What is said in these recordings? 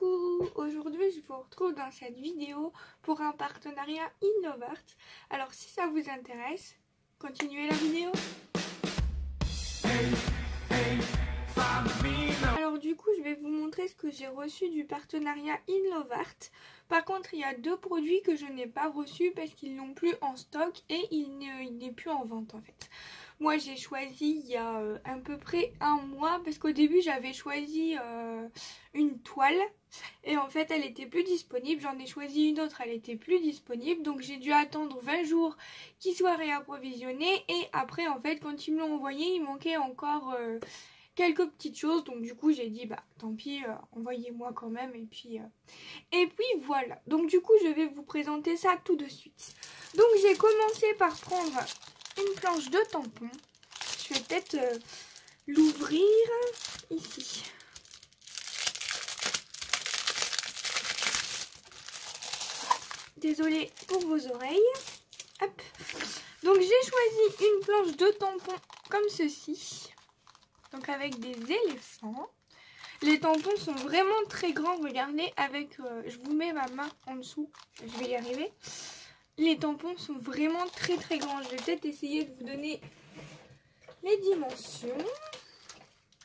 Coucou, aujourd'hui je vous retrouve dans cette vidéo pour un partenariat Innovart. Alors si ça vous intéresse, continuez la vidéo. Alors du coup je vais vous montrer ce que j'ai reçu du partenariat Innovart. Par contre il y a deux produits que je n'ai pas reçus parce qu'ils n'ont plus en stock et il n'est plus en vente en fait. Moi j'ai choisi il y a à peu près un mois parce qu'au début j'avais choisi une toile et en fait elle était plus disponible. J'en ai choisi une autre, elle était plus disponible, donc j'ai dû attendre 20 jours qu'ils soient réapprovisionnés et après en fait quand ils me l'ont envoyé il manquait encore quelques petites choses, donc du coup j'ai dit bah tant pis, envoyez-moi quand même et puis voilà. Donc du coup je vais vous présenter ça tout de suite. Donc j'ai commencé par prendre une planche de tampon. Je vais peut-être l'ouvrir ici. Désolée pour vos oreilles. Hop. Donc j'ai choisi une planche de tampon comme ceci. Donc avec des éléphants. Les tampons sont vraiment très grands. Regardez avec... je vous mets ma main en dessous. Je vais y arriver. Les tampons sont vraiment très très grands. Je vais peut-être essayer de vous donner les dimensions.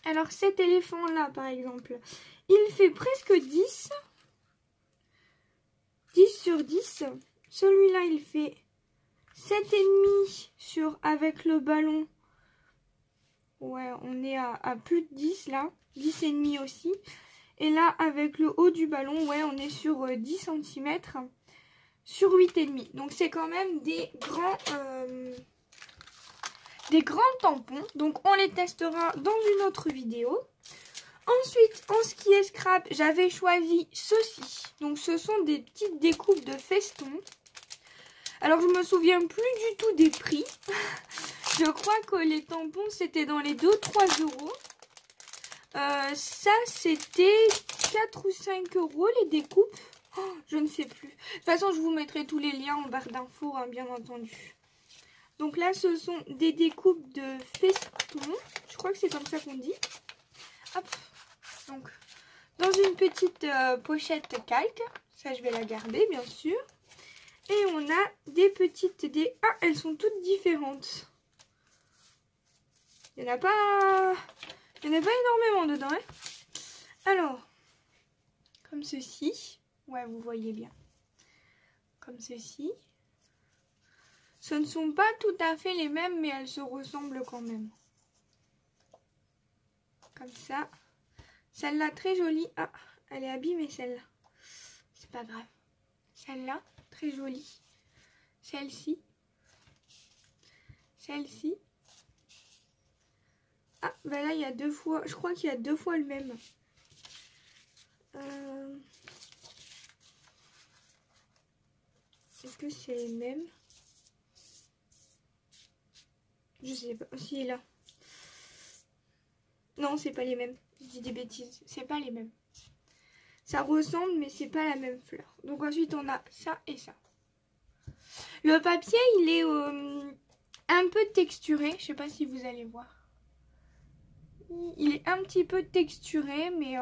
Alors cet éléphant là par exemple, il fait presque 10. 10 sur 10. Celui-là il fait 7,5 sur avec le ballon. Ouais, on est à plus de 10 là. 10,5 aussi. Et là avec le haut du ballon, ouais, on est sur 10 cm. Sur 8,5. Donc c'est quand même des grands tampons. Donc on les testera dans une autre vidéo. Ensuite, en ce qui est scrap, j'avais choisi ceci. Donc ce sont des petites découpes de festons. Alors je me souviens plus du tout des prix. Je crois que les tampons c'était dans les 2-3 euros. Ça c'était 4 ou 5 euros les découpes. Oh, je ne sais plus. De toute façon, je vous mettrai tous les liens en barre d'infos, hein, bien entendu. Donc là, ce sont des découpes de festons. Je crois que c'est comme ça qu'on dit. Hop. Donc, dans une petite pochette calque. Ça, je vais la garder, bien sûr. Et on a des petites... Ah, elles sont toutes différentes. Il n'y en a pas... énormément dedans, hein. Alors, comme ceci. Ouais, vous voyez bien. Comme ceci. Ce ne sont pas tout à fait les mêmes, mais elles se ressemblent quand même. Comme ça. Celle-là, très jolie. Ah, elle est abîmée, celle-là. C'est pas grave. Celle-là, très jolie. Celle-ci. Celle-ci. Ah, ben là, il y a 2 fois... Je crois qu'il y a 2 fois le même. Est-ce que c'est les mêmes? Je sais pas. Si, là. Non, c'est pas les mêmes. Je dis des bêtises. C'est pas les mêmes. Ça ressemble, mais c'est pas la même fleur. Donc ensuite, on a ça et ça. Le papier, il est un peu texturé. Je sais pas si vous allez voir. Il est un petit peu texturé, mais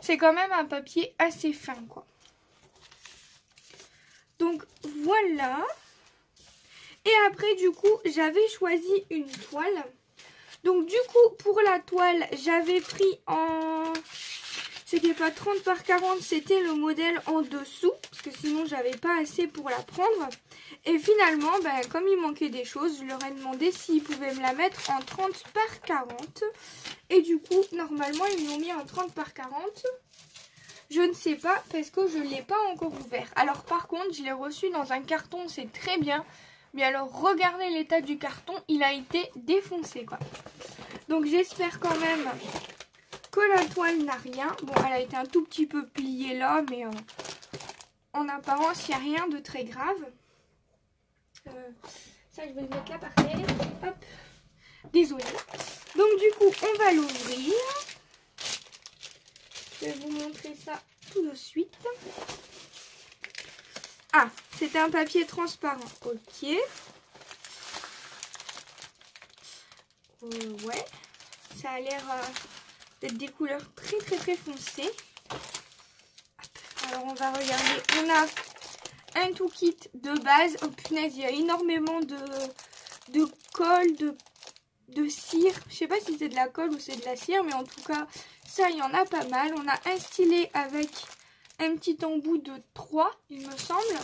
c'est quand même un papier assez fin, quoi. Donc voilà. Et après du coup j'avais choisi une toile. Donc du coup pour la toile j'avais pris en... C'était pas 30 par 40, c'était le modèle en dessous. Parce que sinon j'avais pas assez pour la prendre. Et finalement comme il manquait des choses, je leur ai demandé s'ils pouvaient me la mettre en 30 par 40. Et du coup normalement ils m'ont mis en 30 par 40. Je ne sais pas parce que je ne l'ai pas encore ouvert. Alors par contre, je l'ai reçu dans un carton, c'est très bien. Mais alors regardez l'état du carton, il a été défoncé quoi. Donc j'espère quand même que la toile n'a rien. Bon, elle a été un tout petit peu pliée là, mais en apparence, il n'y a rien de très grave. Ça, je vais le mettre là par terre. Hop. Désolée. Donc du coup, on va l'ouvrir. Je vais vous montrer ça tout de suite. Ah, c'était un papier transparent. Ok. Ouais. Ça a l'air d'être des couleurs très très très foncées. Alors on va regarder. On a un tout kit de base. Oh punaise, il y a énormément de colle, de cire. Je sais pas si c'est de la colle ou c'est de la cire, mais en tout cas, ça, il y en a pas mal. On a un stylet avec un petit embout de 3, il me semble.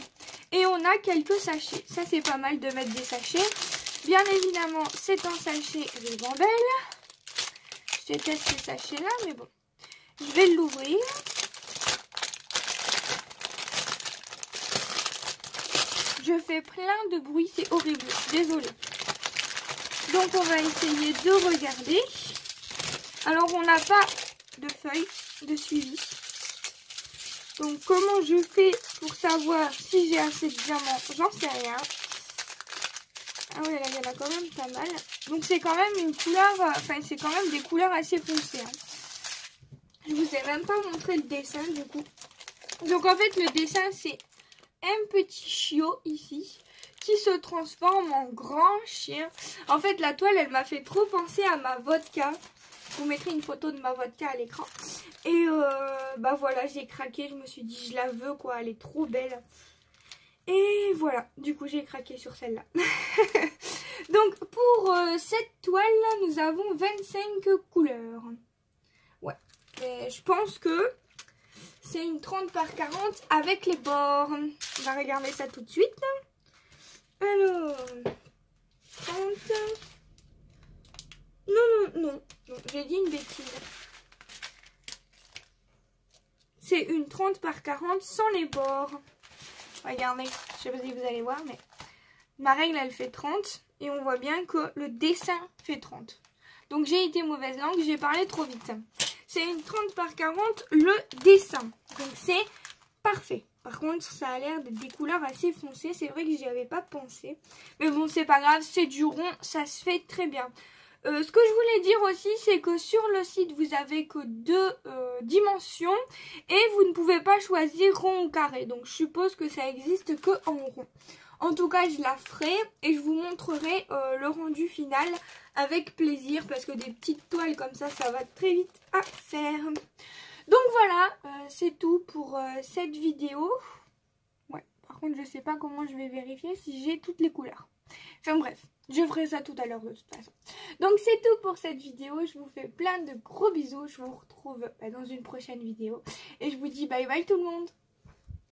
Et on a quelques sachets. Ça, c'est pas mal de mettre des sachets. Bien évidemment, c'est un sachet Ribambelle. Je déteste ces sachets-là, mais bon. Je vais l'ouvrir. Je fais plein de bruit, c'est horrible. Désolée. Donc, on va essayer de regarder. Alors, on n'a pas de feuille de suivi. Donc, comment je fais pour savoir si j'ai assez de diamants? J'en sais rien. Ah ouais, là, il y en a quand même pas mal. Donc, c'est quand même une couleur... Enfin, c'est quand même des couleurs assez foncées. Hein. Je vous ai même pas montré le dessin, du coup. Donc, en fait, le dessin, c'est un petit chiot, ici, qui se transforme en grand chien. En fait, la toile, elle m'a fait trop penser à ma vodka. Je vous mettrai une photo de ma vodka à l'écran. Et bah voilà, j'ai craqué. Je me suis dit, je la veux quoi. Elle est trop belle. Et voilà, du coup, j'ai craqué sur celle-là. Donc, pour cette toile, nous avons 25 couleurs. Ouais, et je pense que c'est une 30 par 40 avec les bords. On va regarder ça tout de suite. Alors, 30... Non, j'ai dit une bêtise. C'est une 30 par 40 sans les bords. Regardez, je sais pas si vous allez voir, mais ma règle, elle fait 30. Et on voit bien que le dessin fait 30. Donc j'ai été mauvaise langue, j'ai parlé trop vite. C'est une 30 par 40 le dessin. Donc c'est parfait. Par contre, ça a l'air d'être des couleurs assez foncées. C'est vrai que j'y avais pas pensé. Mais bon, c'est pas grave, c'est du rond, ça se fait très bien. Ce que je voulais dire aussi, c'est que sur le site, vous avez que 2 dimensions et vous ne pouvez pas choisir rond ou carré. Donc, je suppose que ça existe que en rond. En tout cas, je la ferai et je vous montrerai le rendu final avec plaisir parce que des petites toiles comme ça va très vite à faire. Donc voilà, c'est tout pour cette vidéo. Ouais, par contre, je sais pas comment je vais vérifier si j'ai toutes les couleurs. Enfin bref, je ferai ça tout à l'heure de toute façon. Donc c'est tout pour cette vidéo. Je vous fais plein de gros bisous. Je vous retrouve dans une prochaine vidéo. Et je vous dis bye bye tout le monde.